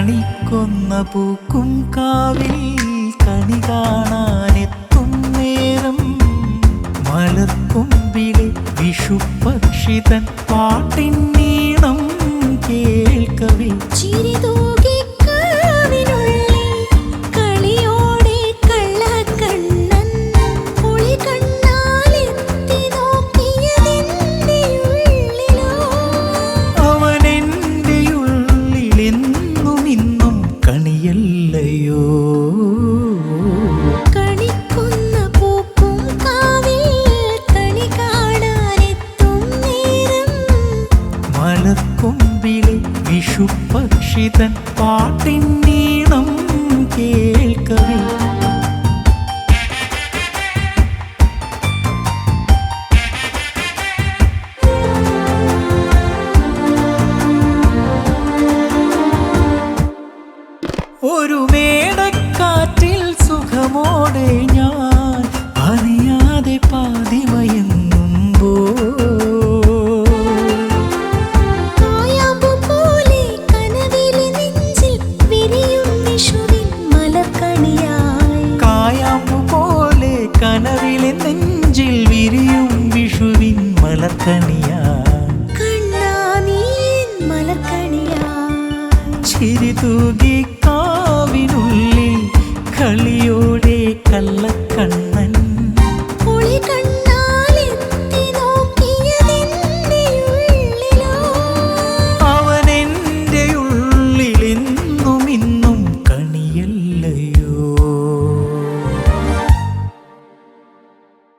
കണിക്കൊന്ന പൂക്കും കാവിൽ കണി കാണാനെത്തും നേരം മലർക്കൊമ്പിലെ വിഷുപക്ഷിതൻ പാട്ടിൻ നീണം കേൾക്കവേ മലർക്കൊമ്പിലെ വിഷുപക്ഷിതൻ പാട്ടിൻ നീണം കേൾക്കവേ ഒരു മേടക്കാറ്റിൽ സുഖമോടെ ഞാൻ അറിയാതെ പാതിമയങ്ങുമ്പോ കനവിലെ നെഞ്ചിൽ വിരിയും വിഷുവിൻ മലർക്കണിയാ ചിരി തൂകി കാവിനുള്ളിൽ കളിയോടെ കള്ളക്കണ്ണൻ